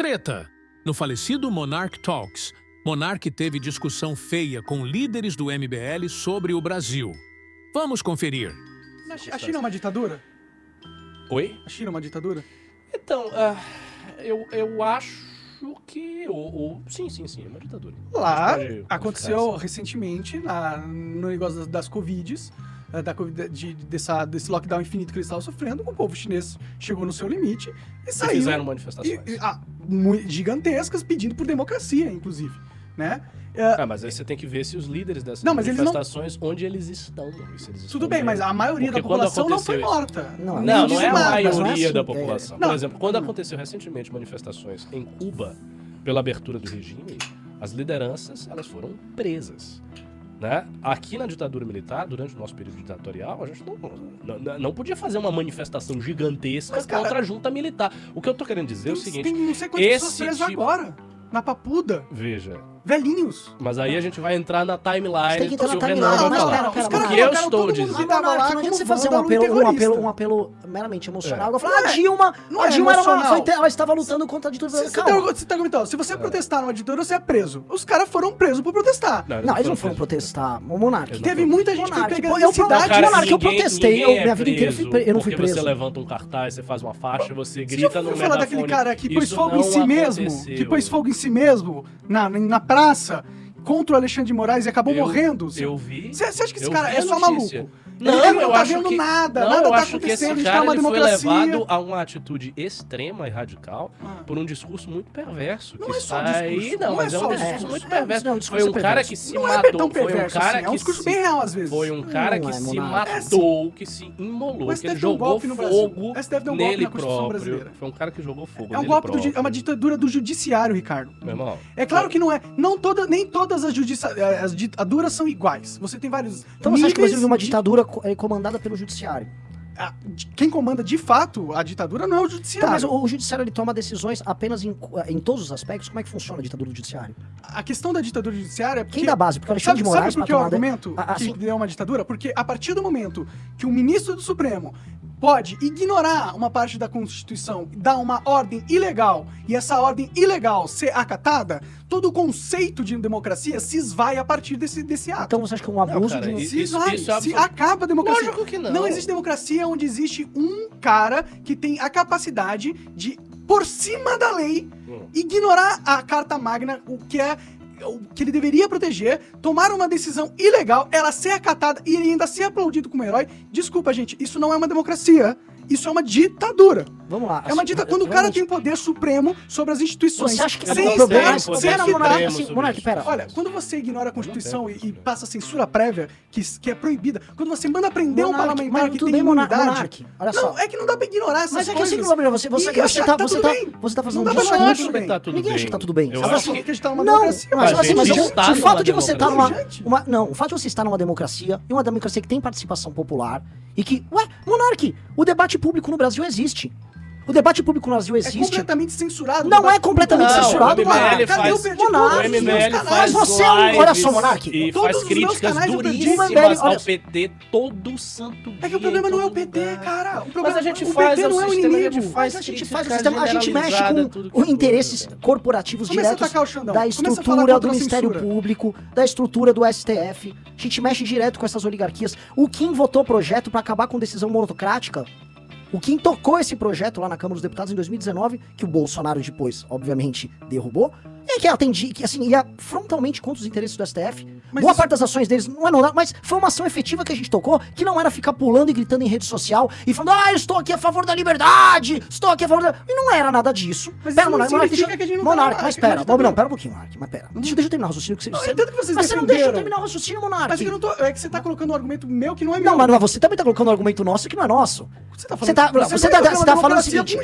Treta. No falecido Monarch Talks, Monark teve discussão feia com líderes do MBL sobre o Brasil. Vamos conferir. A China é uma ditadura? Oi? A China é uma ditadura? Então, eu acho que... Sim, é uma ditadura. Lá, aconteceu recentemente, no negócio das Covids, desse lockdown infinito que eles estavam sofrendo, o povo chinês chegou no seu limite e saiu... E fizeram manifestações. Gigantescas, pedindo por democracia, inclusive, né? Mas aí você tem que ver se os líderes dessas manifestações, onde eles estão. Tudo bem, mas a maioria da população não foi morta. Não é a maioria da população. Por exemplo, quando aconteceu recentemente manifestações em Cuba pela abertura do regime, as lideranças elas foram presas. Né? Aqui na ditadura militar, durante o nosso período ditatorial, a gente não podia fazer uma manifestação gigantesca contra a junta militar. O que eu tô querendo dizer é o seguinte... Tem não sei quantas pessoas presas agora, na Papuda. Veja... Velhinhos. Mas aí a gente vai entrar na timeline. Tem que entrar na timeline. O que eu estou dizendo... Não adianta você fazer um apelo meramente emocional. Eu falo, a Dilma ela estava lutando contra a ditadura. Você tá comentando, se você protestar numa ditadura, você é preso. Os caras foram presos por protestar. Não, eles não foram protestar. O Monark. Teve muita gente que pegou em cidade. Monark, eu protestei. Minha vida inteira eu não fui preso. Porque você levanta um cartaz, você faz uma faixa, você grita no megafone. Você falar daquele cara que pôs fogo em si mesmo? Que pôs fogo em si mesmo na praça contra o Alexandre de Moraes e acabou morrendo. Eu vi. Você acha que esse cara é só maluco? Não, ele não tá vendo nada tá acontecendo, a gente tá uma democracia. Foi levado a uma atitude extrema e radical por um discurso muito perverso. Não é só discurso. Não, mas é um discurso muito perverso. Foi um cara que se matou. Não é tão perverso assim, é um discurso bem real às vezes. Foi um cara que se matou, que se imolou, que ele jogou fogo nele próprio. Foi um cara que jogou fogo nele próprio. É uma ditadura do judiciário, Ricardo. Meu irmão. É claro que não é. Nem todas as ditaduras são iguais. Você tem vários Então você acha que você vive uma ditadura comandada pelo judiciário? Quem comanda de fato a ditadura não é o judiciário. Então, mas o judiciário ele toma decisões apenas em todos os aspectos. Como é que funciona a ditadura do judiciário? A questão da ditadura judiciária é porque... Quem dá base? Porque o Alexandre de Moraes... Sabe por que o argumento que é uma ditadura? Porque a partir do momento que o ministro do Supremo pode ignorar uma parte da Constituição, dar uma ordem ilegal, e essa ordem ilegal ser acatada, todo o conceito de democracia se esvai a partir desse ato. Então você acha que é um abuso de... Se acaba a democracia. Lógico que não. Não existe democracia onde existe um cara que tem a capacidade de, por cima da lei, ignorar a Carta Magna, o que ele deveria proteger, tomar uma decisão ilegal, ela ser acatada e ele ainda ser aplaudido como herói. Desculpa, gente, isso não é uma democracia. Isso é uma ditadura. Vamos lá. É uma ditadura. Quando o cara tem poder supremo sobre as instituições. Você acha que sem Monark, pera. Olha, quando você ignora a Constituição e passa censura prévia, que é proibida, quando você manda prender um parlamentar que tem imunidade... Olha só. Não, é que não dá pra ignorar essas coisas. Mas é que assim, você tá fazendo um discurso... Ninguém acha que tá tudo bem. Eu acho que a gente tá numa democracia. Mas o fato de você estar numa... Não, o fato de você estar numa democracia, e uma democracia que tem participação popular, e que... Monark, o debate público no Brasil existe. O debate público no Brasil existe. É completamente censurado. Não é completamente censurado, Monark. Mas você é um... Olha só, Monark. E faz críticas duríssimas ao PT todo santo dia. É que o problema não é o PT, cara. Mas a gente faz o inimigo. Mas a gente faz o sistema, a gente mexe com interesses corporativos diretos da estrutura do Ministério Público, da estrutura do STF. A gente mexe direto com essas oligarquias. O Kim votou projeto pra acabar com decisão monocrática. O Kim tocou esse projeto lá na Câmara dos Deputados em 2019, que o Bolsonaro depois, obviamente, derrubou, e que atendia, que assim, ia frontalmente contra os interesses do STF. Boa parte das ações deles não é nada, mas foi uma ação efetiva que a gente tocou, que não era ficar pulando e gritando em rede social e falando, eu estou aqui a favor da liberdade, estou aqui a favor da... E não era nada disso. Mas pera, Monark, mas pera, não, pera um pouquinho, Monark, mas pera. Deixa eu terminar o raciocínio. Mas você não deixa eu terminar o raciocínio, Monark. Mas é que você tá colocando um argumento meu que não é meu. Não, mas você também tá colocando um argumento nosso que não é nosso. Você tá falando o seguinte...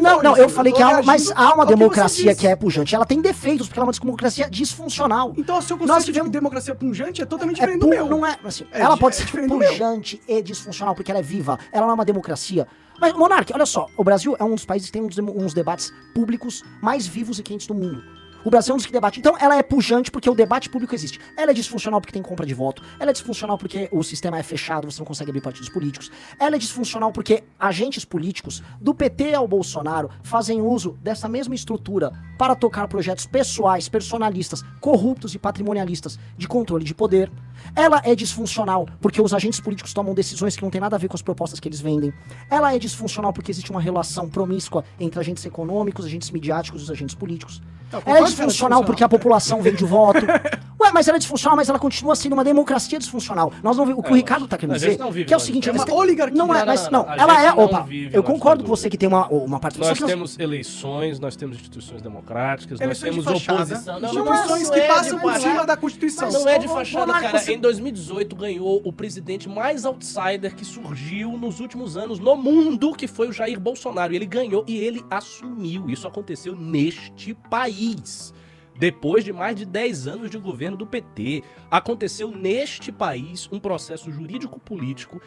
Não, eu falei que há uma democracia que é pujante. Ela tem defeitos, porque ela é uma democracia disfuncional. Então o seu conceito de democracia pujante é totalmente diferente do meu. Não é, assim, ela pode ser pujante e disfuncional, porque ela é viva. Ela não é uma democracia. Mas, Monark, olha só. O Brasil é um dos países que tem uns debates públicos mais vivos e quentes do mundo. O Brasil é um dos que debate. Então, ela é pujante porque o debate público existe. Ela é disfuncional porque tem compra de voto. Ela é disfuncional porque o sistema é fechado, você não consegue abrir partidos políticos. Ela é disfuncional porque agentes políticos, do PT ao Bolsonaro, fazem uso dessa mesma estrutura para tocar projetos pessoais, personalistas, corruptos e patrimonialistas de controle de poder. Ela é disfuncional porque os agentes políticos tomam decisões que não tem nada a ver com as propostas que eles vendem. Ela é disfuncional porque existe uma relação promíscua entre agentes econômicos, agentes midiáticos e os agentes políticos. Ela é disfuncional porque a população vende voto. Ué, mas ela é disfuncional, mas ela continua sendo uma democracia disfuncional. Nós não o que o Ricardo tá querendo dizer, que é o seguinte... É uma oligarquia. Não é, mas não, ela é... Opa, eu concordo com você que tem uma participação... Nós temos eleições, nós temos instituições democráticas, nós temos oposição... Instituições que passam por cima da Constituição. Não é de fachada, cara. Em 2018 ganhou o presidente mais outsider que surgiu nos últimos anos no mundo, que foi o Jair Bolsonaro. E ele ganhou e ele assumiu. Isso aconteceu neste país. Depois de mais de 10 anos de governo do PT, aconteceu neste país um processo jurídico-político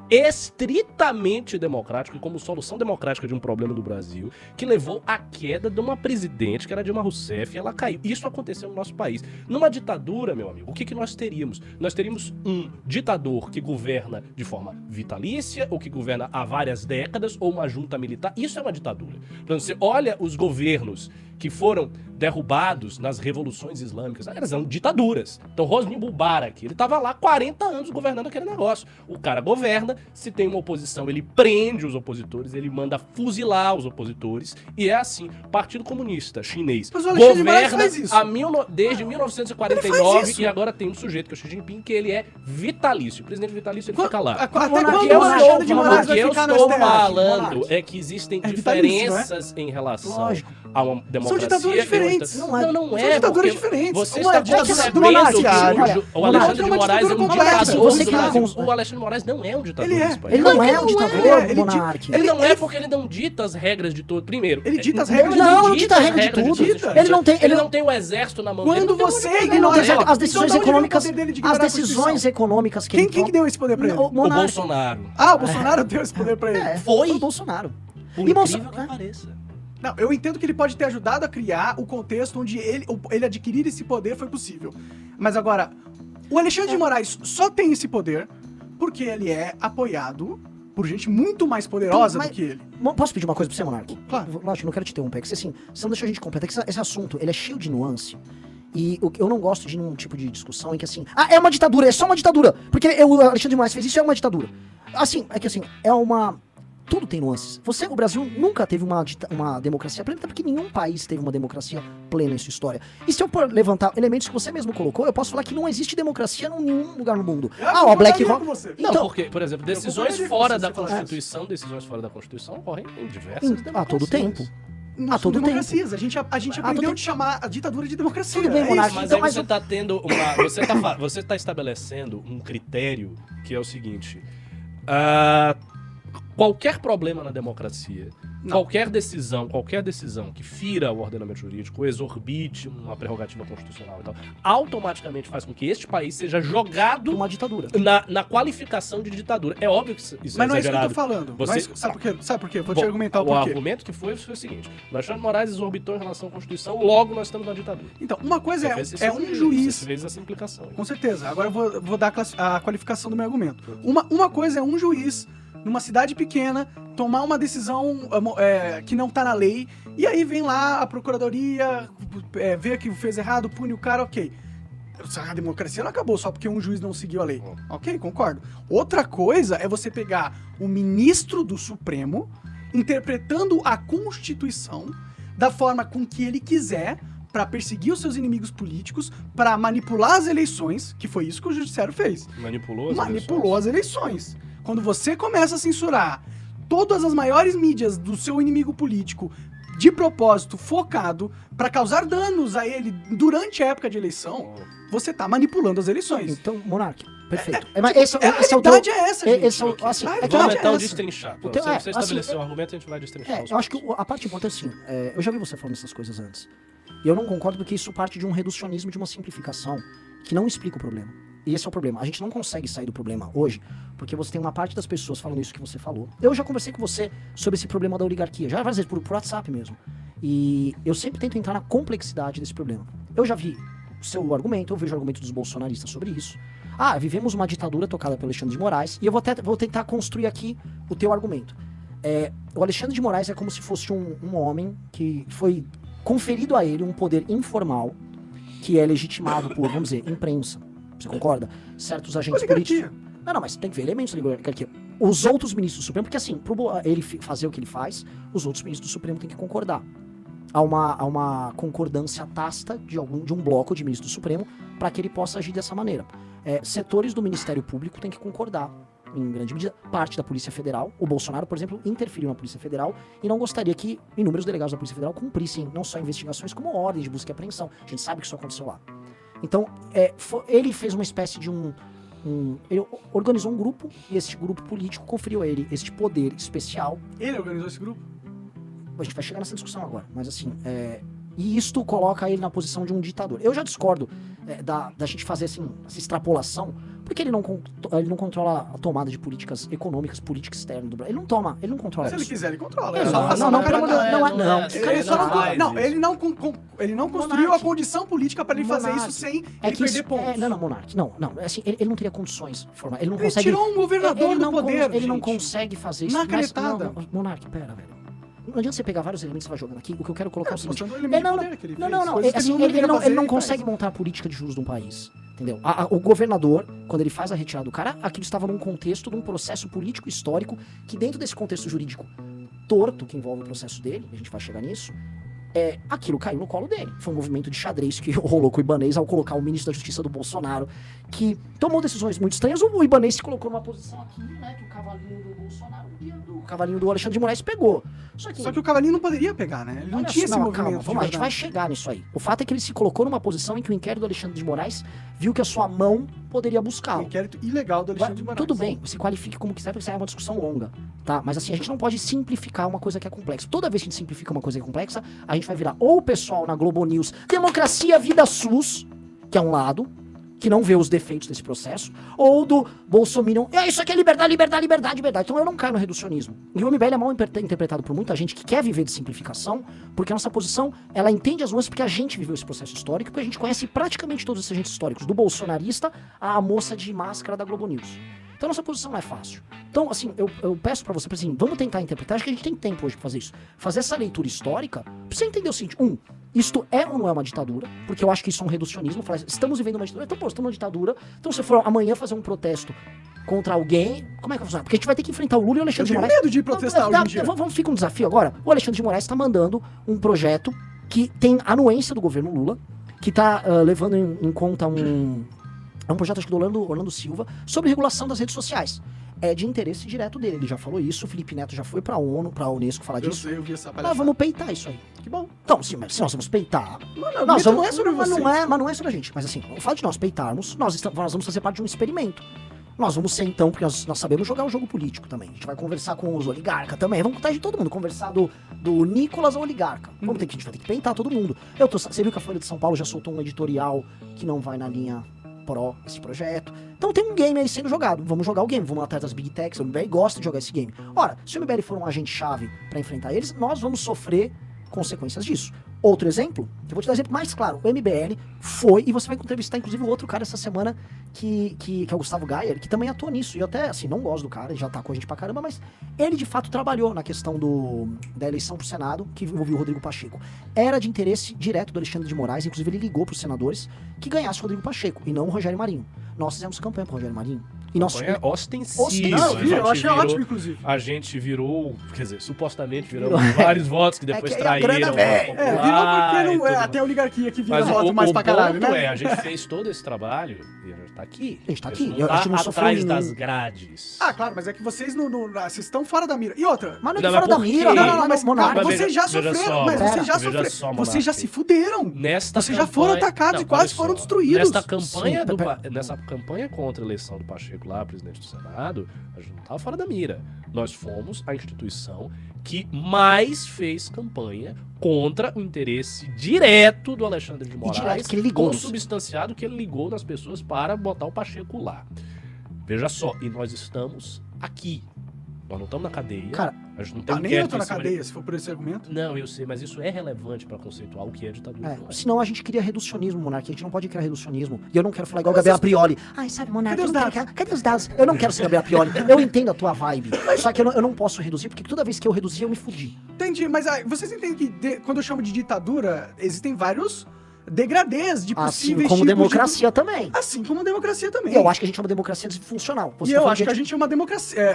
estritamente democrático e como solução democrática de um problema do Brasil, que levou à queda de uma presidente, que era Dilma Rousseff, e ela caiu. Isso aconteceu no nosso país. Numa ditadura, meu amigo, o que nós teríamos? Nós teríamos um ditador que governa de forma vitalícia, ou que governa há várias décadas, ou uma junta militar. Isso é uma ditadura. Então, você olha os governos que foram derrubados nas revoluções islâmicas, elas eram ditaduras. Então, Hosni Mubarak, ele estava lá 40 anos governando aquele negócio. O cara governa, se tem uma oposição, ele prende os opositores, ele manda fuzilar os opositores, e é assim. Partido Comunista Chinês governa desde 1949 e agora tem um sujeito, que é o Xi Jinping, que ele é vitalício. O presidente vitalício, ele fica lá. O que eu estou falando é que existem diferenças em relação a uma democracia. São ditaduras diferentes. Não é. São ditaduras diferentes. Você está percebendo que o Alexandre de Moraes é um ditador. O Alexandre de Moraes não é um ditador desse país. Ele não é um ditador, Monark. Ele não é porque ele não dita as regras de tudo. Primeiro, ele dita as regras de tudo. Não, não dita as regras de tudo. Ele não tem o exército na mão dele. Quando você ignora as decisões econômicas, que ele Quem que deu esse poder pra ele? O Bolsonaro. Ah, o Bolsonaro deu esse poder pra ele. Foi o Bolsonaro. Por incrível que pareça. Não, eu entendo que ele pode ter ajudado a criar o contexto onde ele adquirir esse poder foi possível. Mas agora, o Alexandre de Moraes só tem esse poder porque ele é apoiado por gente muito mais poderosa do que ele. Posso pedir uma coisa pra você, Monark? Claro. Lógico, não quero te interromper, porque assim, você não deixou a gente completar, que esse assunto, ele é cheio de nuance. E eu não gosto de nenhum tipo de discussão em que assim, é uma ditadura, é só uma ditadura. Porque o Alexandre de Moraes fez isso, é uma ditadura. Assim, é que assim, é uma... Tudo tem nuances. O Brasil nunca teve uma democracia plena, até porque nenhum país teve uma democracia plena em sua história. E se eu levantar elementos que você mesmo colocou, eu posso falar que não existe democracia em nenhum lugar no mundo. O Black Rock... Não, porque, por exemplo, decisões fora da Constituição ocorrem em diversas democracias. A todo tempo. A democracias. Tempo. A gente aprendeu de chamar a ditadura de democracia. Tudo bem, Monark. Mas então, aí você tá tendo uma... Você tá estabelecendo um critério que é o seguinte... Qualquer problema na democracia, qualquer decisão que fira o ordenamento jurídico, exorbite uma prerrogativa constitucional e tal, automaticamente faz com que este país seja jogado uma ditadura. Na qualificação de ditadura. É óbvio que isso Mas não é isso que eu tô falando. Sabe por quê? Vou te argumentar o porquê. O argumento que foi o seguinte: o Alexandre de Moraes exorbitou em relação à Constituição, logo nós estamos na ditadura. Então, uma coisa é um juiz... Você fez essa implicação. Com certeza. Agora eu vou dar a qualificação do meu argumento. Uma coisa é um juiz... numa cidade pequena, tomar uma decisão que não tá na lei, e aí vem lá a procuradoria, vê que fez errado, pune o cara, ok. A democracia não acabou só porque um juiz não seguiu a lei. Ok, concordo. Outra coisa é você pegar o ministro do Supremo, interpretando a Constituição da forma com que ele quiser, para perseguir os seus inimigos políticos, para manipular as eleições, que foi isso que o judiciário fez. Manipulou as eleições. Quando você começa a censurar todas as maiores mídias do seu inimigo político de propósito, focado, para causar danos a ele durante a época de eleição, você tá manipulando as eleições. Então, Monark, perfeito. A verdade é essa, gente. Vamos então destrinchar. Você estabeleceu o argumento, a gente vai destrinchar. Eu acho que a parte importante é assim, eu já vi você falando essas coisas antes, e eu não concordo porque isso parte de um reducionismo, de uma simplificação, que não explica o problema. E esse é o problema. A gente não consegue sair do problema hoje, porque você tem uma parte das pessoas falando isso que você falou. Eu já conversei com você sobre esse problema da oligarquia, já várias vezes por WhatsApp mesmo. E eu sempre tento entrar na complexidade desse problema. Eu já vi o seu argumento, eu vejo o argumento dos bolsonaristas sobre isso. Vivemos uma ditadura tocada pelo Alexandre de Moraes, e eu vou tentar construir aqui o teu argumento. O Alexandre de Moraes é como se fosse um homem que foi conferido a ele um poder informal, que é legitimado por, vamos dizer, imprensa. Você concorda? Certos agentes políticos. Não, mas tem que ver elementos da oligarquia. Os outros ministros do Supremo, porque assim, pro ele fazer o que ele faz, os outros ministros do Supremo têm que concordar. Há uma concordância tácita de um bloco de ministros do Supremo para que ele possa agir dessa maneira. Setores do Ministério Público têm que concordar, em grande medida, parte da Polícia Federal. O Bolsonaro, por exemplo, interferiu na Polícia Federal e não gostaria que inúmeros delegados da Polícia Federal cumprissem não só investigações, como ordens de busca e apreensão. A gente sabe que isso aconteceu lá. Então, ele fez uma espécie de ele organizou um grupo e esse grupo político conferiu a ele este poder especial. Ele organizou esse grupo? A gente vai chegar nessa discussão agora, mas assim, e isto coloca ele na posição de um ditador. Eu já discordo da gente fazer assim, essa extrapolação, porque ele não controla a tomada de políticas econômicas, política externa do Brasil. Ele não controla isso. Se ele quiser, ele controla. Ele não construiu a condição política para ele fazer isso sem ele perder pontos. Monark. Não. Assim, ele não teria condições formais. Ele não ele consegue. Tirou um governador do poder. Ele não consegue fazer isso. Na canetada. Monark, pera, velho. Não adianta você pegar vários elementos que você vai jogando aqui. O que eu quero colocar é o seguinte. Ele não consegue montar a política de juros de um país. Entendeu? O governador, quando ele faz a retirada do cara, aquilo estava num contexto de um processo político histórico que dentro desse contexto jurídico torto que envolve o processo dele, a gente vai chegar nisso, aquilo caiu no colo dele. Foi um movimento de xadrez que rolou com o Ibanez ao colocar o ministro da Justiça do Bolsonaro, que tomou decisões muito estranhas. O Ibanez se colocou numa posição aqui, né, que o cavalinho do Bolsonaro e o cavalinho do Alexandre de Moraes pegou. Só que o cavalinho não poderia pegar, né? Ele não tinha esse movimento. Calma, a gente vai chegar nisso aí. O fato é que ele se colocou numa posição em que o inquérito do Alexandre de Moraes viu que a sua mão poderia buscá-lo. O inquérito ilegal do Alexandre de Moraes. Tudo bem, se qualifique como quiser, porque isso é uma discussão longa, tá? Mas assim, a gente não pode simplificar uma coisa que é complexa. Toda vez que a gente simplifica uma coisa que é complexa, a gente vai virar ou o pessoal na Globo News, democracia, vida SUS, que é um lado, que não vê os defeitos desse processo, ou do Bolsominion, isso aqui é liberdade. Então eu não caio no reducionismo. E o MBL é mal interpretado por muita gente que quer viver de simplificação, porque a nossa posição, ela entende as nuances porque a gente viveu esse processo histórico, porque a gente conhece praticamente todos esses agentes históricos, do bolsonarista à moça de máscara da Globo News. Então nossa posição não é fácil. Então, assim, eu peço pra você, assim, vamos tentar interpretar, acho que a gente tem tempo hoje pra fazer isso. Fazer essa leitura histórica, pra você entender o seguinte, isto é ou não é uma ditadura, porque eu acho que isso é um reducionismo, estamos vivendo uma ditadura, então, estamos numa ditadura, então se for amanhã fazer um protesto contra alguém, como é que vai funcionar? Porque a gente vai ter que enfrentar o Lula e o Alexandre de Moraes. Eu tenho medo de protestar hoje em dia. Fica um desafio agora, o Alexandre de Moraes tá mandando um projeto que tem anuência do governo Lula, que tá levando em conta um projeto, acho que do Orlando Silva, sobre regulação das redes sociais. É de interesse direto dele, ele já falou isso, o Felipe Neto já foi pra ONU, pra Unesco falar disso. Eu vi essa palhaçada. Nós vamos peitar isso aí. Que bom. Então, sim, mas se nós vamos peitar... Não é sobre você. Mas não é sobre a gente. Mas assim, o fato de nós peitarmos, nós vamos fazer parte de um experimento. Nós vamos ser, então, porque nós sabemos jogar o jogo político também. A gente vai conversar com os oligarcas também. Vamos contar de todo mundo. Conversar do Nicolas ao oligarca. A gente vai ter que peitar todo mundo. Você viu que a Folha de São Paulo já soltou um editorial que não vai na linha pró esse projeto. Então tem um game aí sendo jogado. Vamos jogar o game. Vamos atrás das Big Techs. O MBL gosta de jogar esse game. Ora, se o MBL for um agente-chave pra enfrentar eles, nós vamos sofrer consequências disso. Outro exemplo, eu vou te dar um exemplo mais claro. O MBL foi, e você vai entrevistar inclusive o outro cara essa semana, que é o Gustavo Gayer, que também atuou nisso. E eu até, assim, não gosto do cara, ele já atacou a gente pra caramba, mas ele de fato trabalhou na questão da eleição pro Senado, que envolveu o Rodrigo Pacheco. Era de interesse direto do Alexandre de Moraes, inclusive ele ligou pros senadores que ganhasse o Rodrigo Pacheco, e não o Rogério Marinho. Nós fizemos campanha pro Rogério Marinho. E campanha ostensiva. Eu achei ótimo, inclusive. A gente virou, quer dizer, supostamente virou vários votos que depois traíram. Virou porque não é até a oligarquia que vira voto mais pra caralho, né? A gente fez todo esse trabalho e a gente tá aqui. A gente tá aqui. A gente não atrás das grades. Claro, mas é que vocês vocês estão fora da mira. E outra. Mas não é fora da mira. Não, mas vocês já sofreram. Mas vocês já sofreram. Vocês já se fuderam. Vocês já foram atacados e quase foram destruídos. Nessa campanha contra a eleição do Pacheco lá, presidente do Senado, a gente não estava fora da mira. Nós fomos a instituição que mais fez campanha contra o interesse direto do Alexandre de Moraes, que ele ligou consubstanciado que ele ligou nas pessoas para botar o Pacheco lá. Veja só, e nós estamos aqui. Nós não estamos na cadeia. Cara, a A gente não tem nem eu tô na cadeia, se for por esse argumento. Não, eu sei, mas isso é relevante pra conceituar o que é ditadura. Senão a gente cria reducionismo, Monark. A gente não pode criar reducionismo. E eu não quero falar igual o Gabriel Prioli. Ai, sabe, Monark, cadê os dados? Eu não quero ser Gabriel Prioli. Eu entendo a tua vibe. Só que eu não posso reduzir, porque toda vez que eu reduzir, eu me fudi. Entendi, mas vocês entendem que quando eu chamo de ditadura, existem vários degradês de possíveis assim como democracia também. Assim como democracia também. Eu acho que a gente é uma democracia disfuncional. E eu acho que a gente é uma democracia...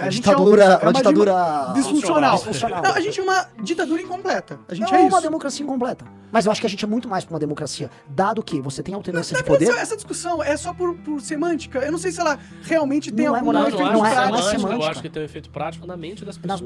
uma ditadura disfuncional. Não, a gente é uma ditadura incompleta. A gente é uma democracia incompleta. Mas eu acho que a gente é muito mais pra uma democracia. Dado que você tem alternância de poder... Essa discussão é só por semântica. Eu não sei se ela realmente tem algum efeito prático. Eu acho que tem um efeito prático na mente das pessoas.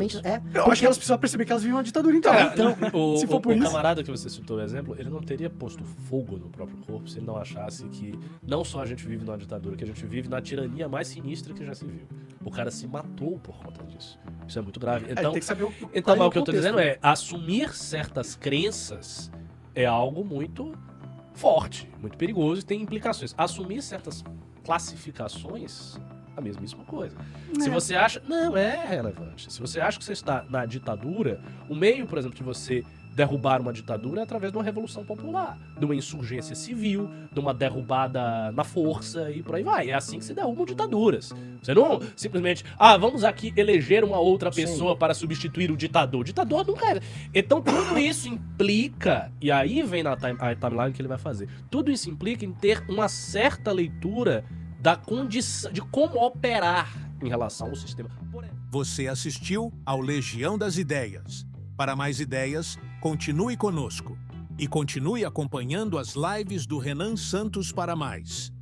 Eu acho que elas precisam perceber que elas vivem uma ditadura, então. Se for por isso... O camarada que você citou o exemplo, ele não teria posto fogo no próprio corpo se ele não achasse que não só a gente vive numa ditadura, que a gente vive na tirania mais sinistra que já se viu. O cara se matou por conta disso. Isso é muito grave. Então, tem que saber o que eu tô dizendo é, assumir certas crenças é algo muito forte, muito perigoso e tem implicações. Assumir certas classificações, a mesmíssima coisa. Se você acha... Não, é relevante. Se você acha que você está na ditadura, o meio, por exemplo, de você derrubar uma ditadura é através de uma revolução popular, de uma insurgência civil, de uma derrubada na força e por aí vai. É assim que se derrubam ditaduras. Você não simplesmente, vamos aqui eleger uma outra pessoa para substituir o ditador. O ditador nunca é. Então tudo isso implica, e aí vem a timeline que ele vai fazer, tudo isso implica em ter uma certa leitura da condição, de como operar em relação ao sistema. Você assistiu ao Legião das Ideias. Para mais ideias, continue conosco e continue acompanhando as lives do Renan Santos para mais.